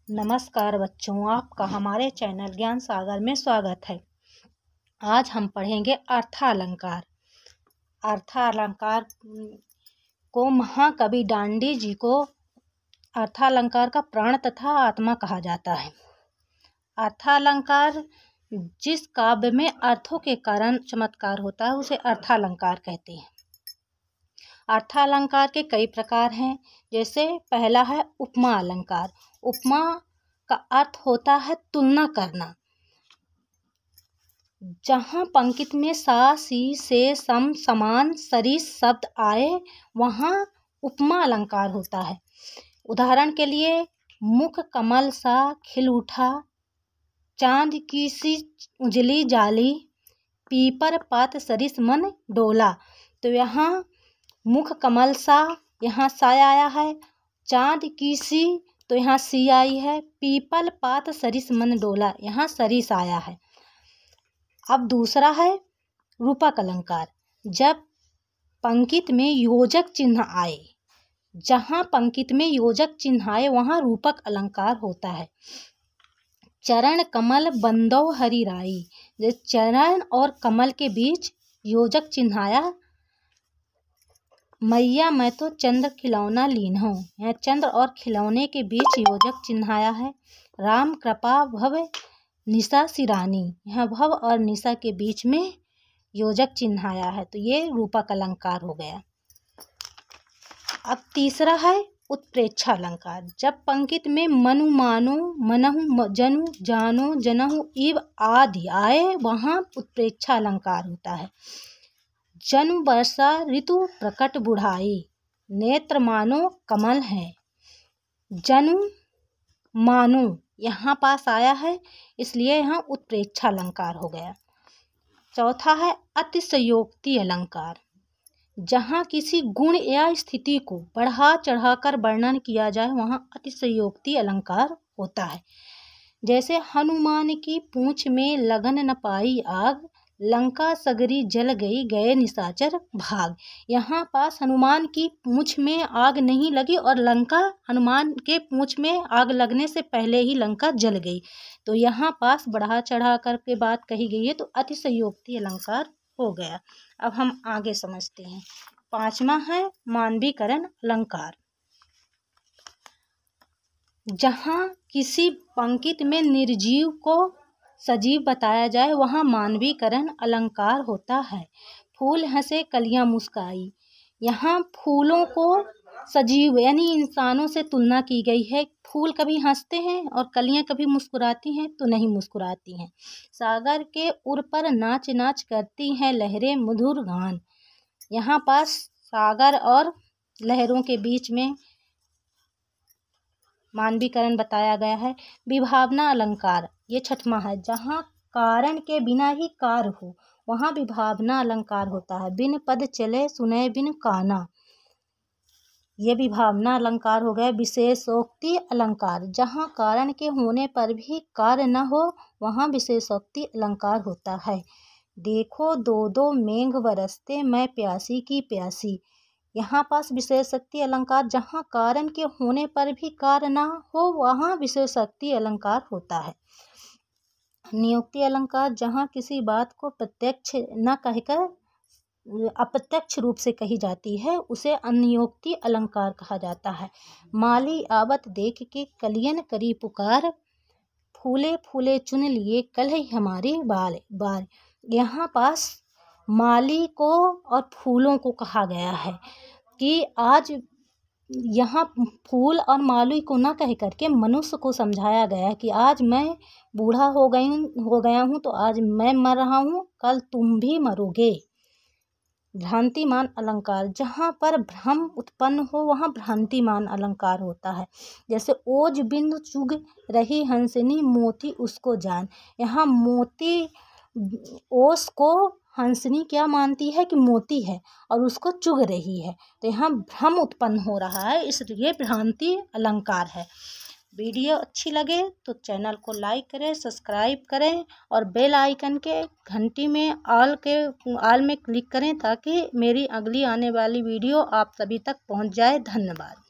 नमस्कार बच्चों, आपका हमारे चैनल ज्ञान सागर में स्वागत है। आज हम पढ़ेंगे अर्थालंकार। अर्थालंकार को महाकवि दांडी जी को अर्थालंकार का प्राण तथा आत्मा कहा जाता है। अर्थालंकार जिस काव्य में अर्थों के कारण चमत्कार होता है उसे अर्थालंकार कहते हैं। अर्थालंकार के कई प्रकार हैं। जैसे पहला है उपमा अलंकार। उपमा का अर्थ होता है तुलना करना। जहाँ पंक्ति में सा सी से सम समान सरिस शब्द आए वहाँ उपमा अलंकार होता है। उदाहरण के लिए मुख कमल सा खिल उठा, चांद की सी उजली जाली, पीपर पात सरिस मन डोला। तो यहाँ मुख कमल सा, यहाँ सा आया है। चांद की सी, तो यहाँ सी आई है। पीपल पात सरिस मन डोला, यहाँ सरिस आया है। अब दूसरा है रूपक अलंकार। जब पंक्ति में योजक चिन्ह आए, जहाँ पंक्ति में योजक चिन्ह आए वहाँ रूपक अलंकार होता है। चरण कमल बंदो हरि राई, जैसे चरण और कमल के बीच योजक चिन्ह आया। मैया मैं तो चंद्र खिलौना लीन हूँ, यहाँ चंद्र और खिलौने के बीच योजक चिन्ह आया है। राम कृपा भव निशा सिरानी, यहाँ भव और निशा के बीच में योजक चिन्ह आया है। तो ये रूपक अलंकार हो गया। अब तीसरा है उत्प्रेक्षा अलंकार। जब पंक्ति में मनु मानो मनहु जनु जानो जनहु इव आदि आए वहाँ उत्प्रेक्षा अलंकार होता है। जन्म वर्षा ऋतु प्रकट बुढ़ाई, नेत्र मानो कमल है। जन्म मानो यहाँ पास आया है, इसलिए यहाँ उत्प्रेक्षा अलंकार हो गया। चौथा है अतिशयोक्ति अलंकार। जहाँ किसी गुण या स्थिति को बढ़ा चढ़ाकर वर्णन किया जाए वहाँ अतिशयोक्ति अलंकार होता है। जैसे हनुमान की पूंछ में लगन न पाई आग, लंका सगरी जल गई गए निशाचर भाग। यहाँ पास हनुमान की पूंछ में आग नहीं लगी और लंका हनुमान के पूंछ में आग लगने से पहले ही लंका जल गई। तो यहाँ पास बढ़ा चढ़ा कर के बात कही गई है, तो अतिशयोक्ति अलंकार हो गया। अब हम आगे समझते हैं। पांचवा है मानवीकरण अलंकार। जहाँ किसी पंक्ति में निर्जीव को सजीव बताया जाए वहाँ मानवीकरण अलंकार होता है। फूल हंसे कलियां मुस्काई, यहाँ फूलों को सजीव यानी इंसानों से तुलना की गई है। फूल कभी हंसते हैं और कलियां कभी मुस्कुराती हैं तो नहीं मुस्कुराती हैं। सागर के उर पर नाच नाच करती हैं लहरें मधुर गान, यहाँ पास सागर और लहरों के बीच में मानवीकरण बताया गया है। विभावना अलंकार, ये छठवां है। जहाँ कारण के बिना ही कार्य हो वहाँ विभावना अलंकार होता है। बिन पद चले सुने बिन काना, ये विभावना अलंकार हो गया। विशेषोक्ति अलंकार, जहाँ कारण के होने पर भी कार्य न हो वहाँ विशेषोक्ति अलंकार होता है। देखो दो दो मेघ बरसते मैं प्यासी की प्यासी, यहाँ पास विशेषोक्ति अलंकार, जहाँ कारण के होने पर भी कार्य न हो वहाँ विशेषोक्ति अलंकार होता है। नियोक्ति अलंकार, जहाँ किसी बात को प्रत्यक्ष न कहकर अप्रत्यक्ष रूप से कही जाती है उसे अनियोक्ति अलंकार कहा जाता है। माली आवत देख के कलियन करी पुकार, फूले फूले चुन लिए कल ही हमारी बार, यहाँ पास माली को और फूलों को कहा गया है कि आज यहाँ फूल और माली को न कह करके मनुष्य को समझाया गया है कि आज मैं बूढ़ा हो गया हूँ तो आज मैं मर रहा हूँ, कल तुम भी मरोगे। भ्रांतिमान अलंकार, जहाँ पर भ्रम उत्पन्न हो वहाँ भ्रांतिमान अलंकार होता है। जैसे ओज बिंदु चुग रही हंसनी मोती उसको जान, यहाँ मोती ओस को हंसनी क्या मानती है कि मोती है और उसको चुग रही है, तो यहाँ भ्रम उत्पन्न हो रहा है, इसलिए भ्रांति अलंकार है। वीडियो अच्छी लगे तो चैनल को लाइक करें, सब्सक्राइब करें और बेल आइकन के घंटी में ऑल में क्लिक करें ताकि मेरी अगली आने वाली वीडियो आप सभी तक पहुंच जाए। धन्यवाद।